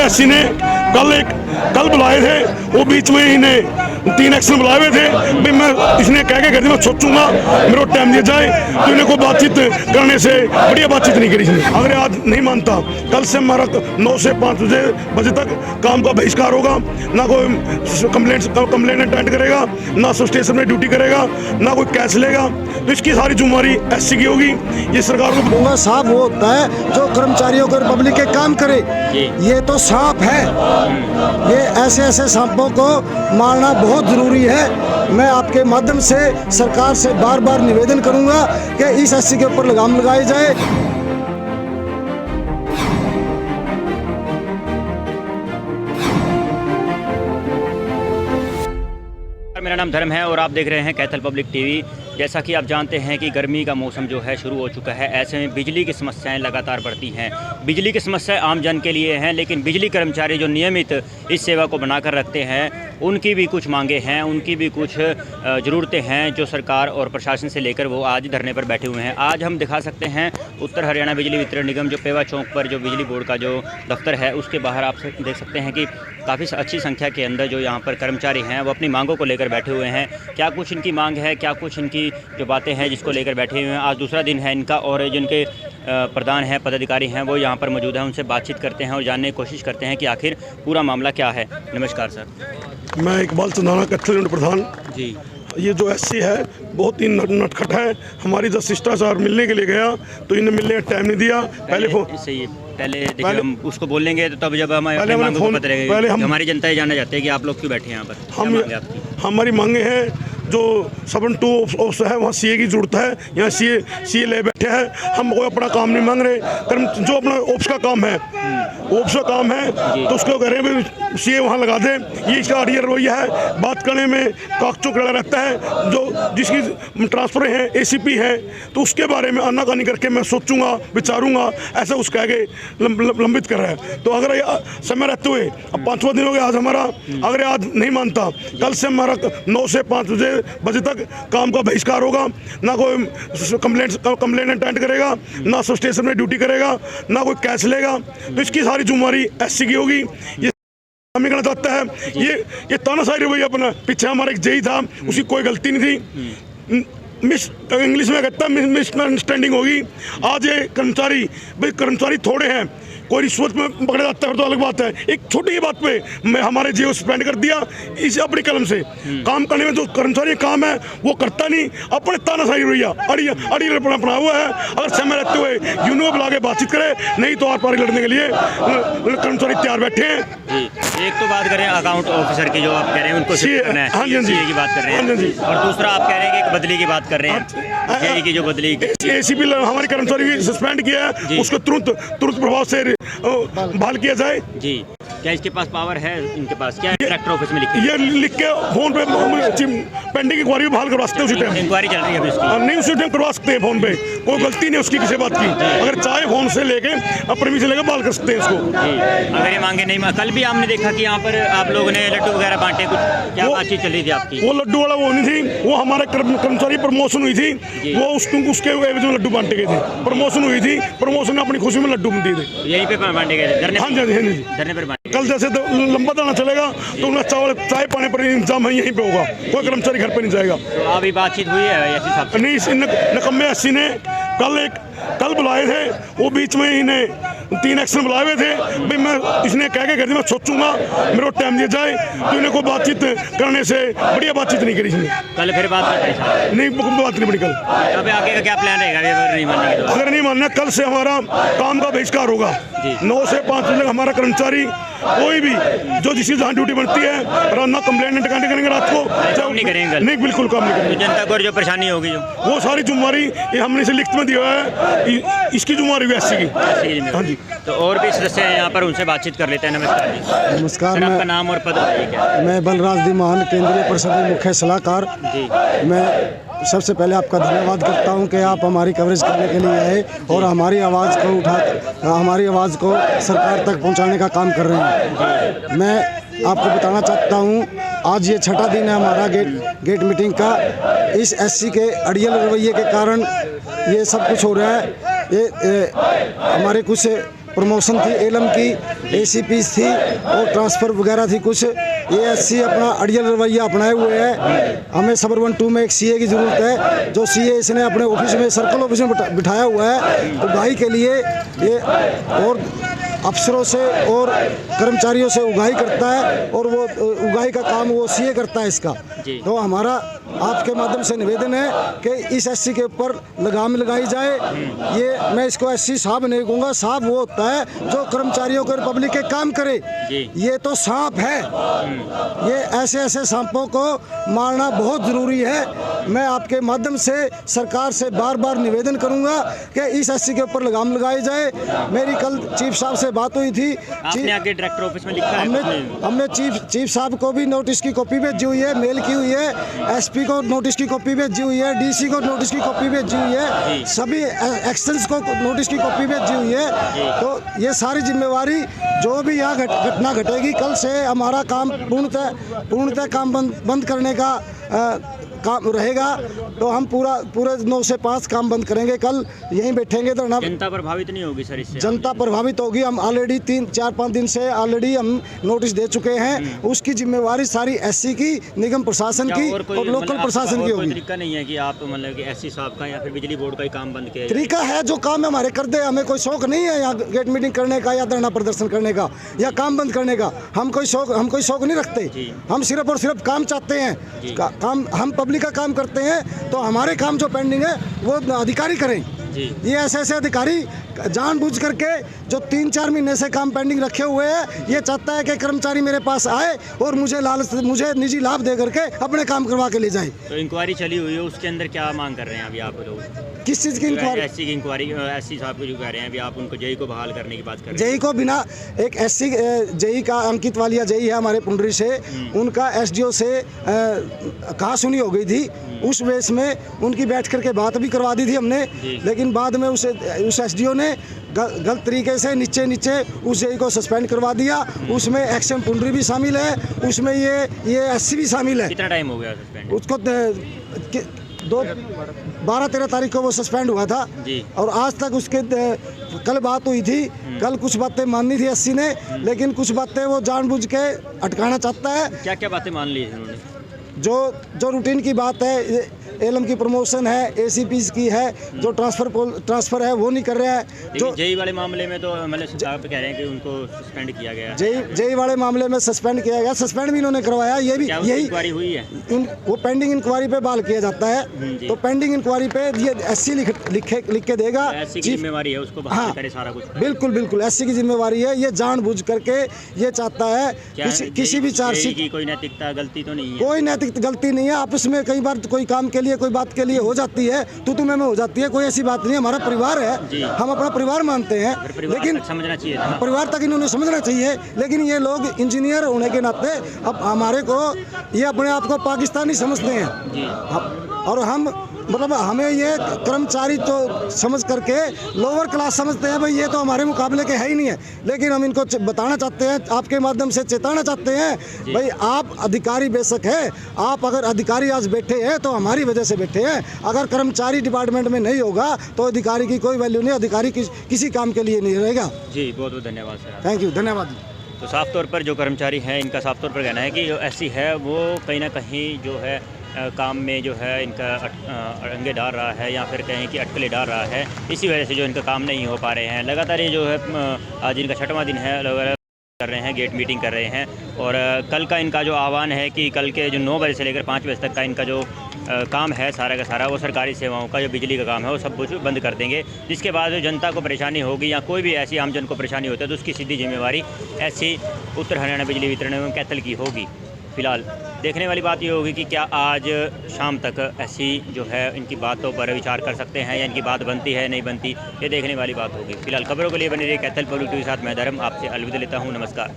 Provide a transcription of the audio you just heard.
SC ने कल बुलाए थे, वो बीच में इन्हें 3 एक्शन बुलाए हुए थे भाई, मैं इसने कह के कर दी, मैं सोचूंगा मेरे को टाइम दिया जाए, तो इन्हें कोई बातचीत करने से बढ़िया बातचीत नहीं करी इसने। अगर आज नहीं मानता, कल से हमारा 9 से 5 बजे तक काम का बहिष्कार होगा, ना कोई कंप्लेंट अटेंड करेगा, ना स्टेशन में ड्यूटी करेगा, ना कोई कैश लेगा, तो इसकी सारी जिम्मेवारी एससी की होगी। ये सरकार को दूंगा। सांप वो होता है जो कर्मचारियों को पब्लिक के काम करे, ये तो सांप है। ये ऐसे सांपों को मारना बहुत जरूरी है। मैं आपके माध्यम से सरकार से बार बार निवेदन करूंगा कि इस एससी के ऊपर लगाम लगाई जाए। मेरा नाम धर्म है और आप देख रहे हैं कैथल पब्लिक टीवी। जैसा कि आप जानते हैं कि गर्मी का मौसम जो है शुरू हो चुका है, ऐसे में बिजली की समस्याएं लगातार बढ़ती हैं। बिजली की समस्याएं आम जन के लिए हैं, लेकिन बिजली कर्मचारी जो नियमित इस सेवा को बनाकर रखते हैं, उनकी भी कुछ मांगे हैं, उनकी भी कुछ ज़रूरतें हैं जो सरकार और प्रशासन से लेकर वो आज धरने पर बैठे हुए हैं। आज हम दिखा सकते हैं उत्तर हरियाणा बिजली वितरण निगम जो पेवा चौक पर जो बिजली बोर्ड का जो दफ्तर है, उसके बाहर आप देख सकते हैं कि काफ़ी अच्छी संख्या के अंदर जो यहाँ पर कर्मचारी हैं वो अपनी मांगों को लेकर बैठे हुए हैं। क्या कुछ इनकी मांग है, क्या कुछ इनकी जो बातें हैं जिसको लेकर बैठे हुए हैं। आज दूसरा दिन है इनका और जिनके प्रधान हैं, पदाधिकारी हैं, वो यहाँ पर मौजूद हैं। उनसे बातचीत करते हैं और जानने की कोशिश करते हैं कि आखिर पूरा मामला क्या है। नमस्कार सर। मैं इकबाल चंदाना कैथल प्रधान जी। ये जो एससी है बहुत ही नटखट है। हमारी 10 शिष्टाचार मिलने के लिए गया तो इन्हें मिलने का टाइम नहीं दिया। पहले देखिए हम उसको बोलेंगे तो तब जब हमारी मांगों को पता लगेगा। हमारी जनता ये जानना चाहते हैं कि आप लोग क्यों बैठे हैं यहाँ पर। हमारी मांगे हैं जो 7-2 ऑप्स है, वहाँ सीए की जरूरत है। यहाँ सीए ले बैठे हैं। हम कोई अपना काम नहीं मांग रहे, जो अपना ऑप्स का काम है, ऑप्स का काम है तो उसको कह रहे हैं भाई सीए वहाँ लगा दें। ये इसका अड़िया रवैया है, बात करने में काकचोक लगा रहता है। जो जिसकी ट्रांसफ़र है एसीपी है तो उसके बारे में आनाकानी करके मैं सोचूंगा, विचारूंगा, ऐसा उसके आगे लंबित कर रहा है। तो अगर समय रहते हुए अब 5वां दिन हो गया आज हमारा, अगर आज नहीं मानता, कल से हमारा 9 से 5 बजे तक काम का बहिष्कार होगा, ना कोई कंप्लेंट अटेंड करेगा, ना स्टेशन में ड्यूटी करेगा, ना कोई कैश लेगा, तो इसकी सारी जिम्मेवारी एससी की होगी। ये कहना चाहता है ये तानाशाही रवैया अपना। पीछे हमारा एक जेई था, उसकी कोई गलती नहीं थी, इंग्लिश में कहता है मिसअंडरस्टैंडिंग होगी। आज ये कर्मचारी थोड़े हैं, कोई रिश्वत में पकड़ा जाता है तो अलग बात है। एक छोटी ही बात पे मैं हमारे जीओ सस्पेंड कर दिया इस अपनी कलम से। काम करने में जो कर्मचारी काम है वो करता नहीं, अपने तानाशाही रवैया अड़ी अपना हुआ है। अगर समय रहते हुए यूनियन बुला के बातचीत करे, नहीं तो आर पार लड़ने के लिए कर्मचारी तैयार बैठे हैं। एक तो बात करें अकाउंट ऑफिसर की, जो आप कह रहे हैं उनको हाँ जी की बात कर रहे हैं, और दूसरा आप कह रहे हैं कि बदली की बात कर रहे हैं की जो बदली एसीपी हमारे कर्मचारी की सस्पेंड किया है, उसको तुरंत प्रभाव से बहाल किया जाए जी। क्या इसके पास पावर है? इनके पास क्या कलेक्टर ऑफिस में ये लिख के फोन पे पेंडिंग इंक्वायरी बहाल करवा सकते हैं। उसी टाइम इंक्वायरी चल रही है नहीं, उसी टाइम करवा सकते हैं फोन पे। कोई गलती नहीं उसकी किसी बात की, अगर चाहे फोन से लेके परमिशन लेकर बहाल कर सकते हैं इसको। अगर ये मांगे नहीं, कल भी हमने देखा कि यहाँ पर आप लोगों ने लड्डू वगैरह बांटे, कुछ क्या बातचीत चल रही थी आपकी? वो लड्डू वाला वो नहीं थी, वो हमारे कर्मचारी प्रमोशन हुई थी, वो उसके एवज में लड्डू बांटे गए थे। प्रमोशन हुई थी, प्रमोशन ने अपनी खुशी में लड्डू दिए थे, यहीं पे बांटे गए थे। हाँ जी धरने पर कल जैसे लंबा दाना चलेगा तो उन्हें चाय पाने पर इंतजाम है यहीं पे होगा, कोई कर्मचारी घर पे नहीं जाएगा। तो अभी बातचीत हुई है ऐसी नहीं, नकम्मे एससी ने कल बुलाए थे, वो बीच में इन्हें 3 एक्शन बुलाए हुए थे भाई, मैं इसने कह के कर दी, मैं सोचूंगा मेरे को टाइम दिया जाए, तो इन्हें कोई बातचीत करने से बढ़िया बातचीत नहीं करी इसने। कल फिर बात नहीं पड़ी कल। अब आगे का क्या प्लान रहेगा? अगर नहीं मानना, कल से हमारा काम का बहिष्कार होगा। 9 से 5 बजे हमारा कर्मचारी कोई भी जो जिसकी जहाँ ड्यूटी बनती है, ना कंप्लेंट करेंगे रात को, नहीं करेंगे, नहीं बिल्कुल काम नहीं करेंगे। जनता को जो परेशानी होगी वो सारी जिम्मेवारी ये हमने इसे लिखित में दिया है, इसकी जिम्मेवारी भी एससी की। हाँ जी। तो और भी सदस्य हैं यहाँ पर, उनसे बातचीत कर लेते हैं। नमस्कार जी। नमस्कार। आपका नाम और पद बताइए। मैं बलराज दीमान, केंद्रीय परिषद मुख्य सलाहकार जी। मैं सबसे पहले आपका धन्यवाद करता हूं कि आप हमारी कवरेज करने के लिए आए और हमारी आवाज़ को सरकार तक पहुंचाने का काम कर रहे हैं। मैं आपको बताना चाहता हूं, आज ये 6ठा दिन है हमारा गेट मीटिंग का। इस एससी के अड़ियल रवैये के कारण ये सब कुछ हो रहा है। ये हमारे कुछ प्रमोशन थी एलम की, एसीपी थी और ट्रांसफ़र वगैरह थी कुछ। ये एससी अपना अड़ियल रवैया अपनाए हुए है। हमें सबर 1 2 में एक सीए की ज़रूरत है। जो सीए इसने अपने ऑफिस में, सर्कल ऑफिस में बिठाया हुआ है, उगाही के लिए ये और अफसरों से और कर्मचारियों से उगाही करता है और वो उगाही का काम वो सीए करता है इसका। तो हमारा आपके माध्यम से निवेदन है कि इस एससी के ऊपर लगाम लगाई जाए। ये मैं इसको एससी साहब नहीं कहूँगा, साहब वो होता है जो कर्मचारियों को पब्लिक के काम करे। ये तो सांप है, ये ऐसे ऐसे सांपों को मारना बहुत ज़रूरी है। मैं आपके माध्यम से सरकार से बार बार निवेदन करूँगा कि इस एससी के ऊपर लगाम लगाई जाए। मेरी कल चीफ साहब से बात हुई थी। आपने आगे डायरेक्टर ऑफिस में लिखा है? हमने चीफ साहब को भी नोटिस की कॉपी भेजी हुई है, मेल की हुई है। एसपी को नोटिस की कॉपी भेजी हुई है, डीसी को नोटिस की कॉपी भेजी हुई है, सभी एक्शंस को नोटिस की कॉपी भेजी हुई है। तो ये सारी जिम्मेवारी जो भी यहाँ घटना घटेगी, कल से हमारा काम पूर्णतः काम बंद करने का काम रहेगा। तो हम पूरे 9 से 5 काम बंद करेंगे। कल यहीं बैठेंगे तो जनता प्रभावित नहीं होगी सर इससे? जनता प्रभावित होगी। हम ऑलरेडी 3-4-5 दिन से ऑलरेडी हम नोटिस दे चुके हैं। उसकी जिम्मेवारी सारी एससी की, निगम प्रशासन की और लोकल प्रशासन की होगी। तरीका नहीं है कि आप मतलब कि एससी साहब का या फिर बिजली बोर्ड का ही काम बंद किया? तरीका है, जो काम हमारे कर दे। हमें कोई शौक नहीं है यहाँ गेट मीटिंग करने का या धरना प्रदर्शन करने का या काम बंद करने का। हम कोई शौक नहीं रखते। हम सिर्फ और सिर्फ काम चाहते हैं। काम हम पब्लिक का काम करते हैं, तो हमारे काम जो पेंडिंग है वो अधिकारी करें। ये ऐसे अधिकारी जानबूझ करके जो 3-4 महीने से काम पेंडिंग रखे हुए हैं, ये चाहता है कि कर्मचारी मेरे पास आए और मुझे निजी लाभ दे करके अपने काम करवा के ले जाए। तो इंक्वायरी चली हुई है, उसके अंदर क्या मांग कर रहे हैं अभी आप लोग? किस चीज़ की इंक्वायरी? एससी की इंक्वायरी। एससी साहब को जो कह रहे हैं अभी आप उनको जेई को बहाल करने की बात कर रहे हैं। जेई को बिना एक एससी जेई का अंकित वालिया जेई है हमारे पुंडरी से, उनका एसडीओ से कहा सुनी हो गई थी। उस बेस में उनकी बैठ करके बात भी करवा दी थी हमने, लेकिन बाद में उस एसडीओ ने गलत तरीके से नीचे उस जेई को सस्पेंड करवा दिया। उसमें एक्सएम पुंडरी भी शामिल है, उसमें ये एससी भी शामिल है। कितना टाइम हो गया सस्पेंड? उसको 12-13 तारीख को वो सस्पेंड हुआ था और आज तक उसके कल बात हुई थी। कल कुछ बातें माननी थी एससी ने, लेकिन कुछ बातें वो जानबूझ के अटकाना चाहता है। क्या क्या बातें मान ली उन्होंने? जो रूटीन की बात है, एलएम की प्रमोशन है, एसीपी की है, जो ट्रांसफर है वो नहीं कर रहा है। जो जेई वाले मामले में तो मतलब आप कह रहे हैं कि उनको सस्पेंड किया गया? जेई वाले मामले में सस्पेंड किया गया, सस्पेंड भी इन्होंने करवाया। ये भी यही इंक्वायरी हुई है, वो पेंडिंग इंक्वायरी पे बहाल किया जाता है। तो पेंडिंग इंक्वायरी पे ये एससी लिख के देगा। एससी की जिम्मेवारी है उसको बहाल करे सारा कुछ? बिल्कुल एससी की जिम्मेवारी है। ये जानबूझ करके ये चाहता है किसी भी चार्जशीट की कोई नैतिकता गलती तो नहीं है? कोई नैतिक गलती नहीं है। आपस में कई बार कोई काम के लिए, कोई बात के लिए हो जाती है, तू में हो जाती है, कोई ऐसी बात नहीं है। हमारा परिवार है, हम अपना परिवार मानते हैं, लेकिन समझना चाहिए था। परिवार तक इन्होंने समझना चाहिए। लेकिन ये लोग इंजीनियर होने के नाते अब हमारे को ये अपने आप को पाकिस्तानी समझते हैं और हम मतलब हमें ये कर्मचारी तो समझ करके लोअर क्लास समझते हैं। भाई ये तो हमारे मुकाबले के है ही नहीं है। लेकिन हम इनको बताना चाहते हैं, आपके माध्यम से चेताना चाहते हैं, भाई आप अधिकारी बेशक है, आप अगर अधिकारी आज बैठे हैं तो हमारी वजह से बैठे हैं। अगर कर्मचारी डिपार्टमेंट में नहीं होगा तो अधिकारी की कोई वैल्यू नहीं, अधिकारी किसी काम के लिए नहीं रहेगा। जी बहुत बहुत धन्यवाद सर। थैंक यू, धन्यवाद। तो साफ तौर पर जो कर्मचारी हैं, इनका साफ तौर पर कहना है कि जो एससी है वो कहीं ना कहीं जो है काम में जो है इनका अड़ंगे डाल रहा है या फिर कहें कि अटकलें डाल रहा है। इसी वजह से जो इनका काम नहीं हो पा रहे हैं। लगातार ये जो है आज इनका 6वां दिन है, अलग कर रहे हैं, गेट मीटिंग कर रहे हैं। और कल का इनका जो आह्वान है कि कल के जो 9 बजे से लेकर 5 बजे तक का इनका जो काम है सारा का सारा, वो सरकारी सेवाओं का जो बिजली का काम है वो सब कुछ बंद कर देंगे। जिसके बाद जो जनता को परेशानी होगी या कोई भी ऐसी आमजन को परेशानी होती है तो उसकी सीधी जिम्मेवारी एससी उत्तर हरियाणा बिजली वितरण एवं कैथल की होगी। फिलहाल देखने वाली बात ये होगी कि क्या आज शाम तक एससी जो है इनकी बातों पर विचार कर सकते हैं या इनकी बात बनती है नहीं बनती, ये देखने वाली बात होगी। फिलहाल खबरों के लिए बने रही कैथल पब्लिक टीवी के साथ मैं धर्म आपसे अलविदा लेता हूँ। नमस्कार।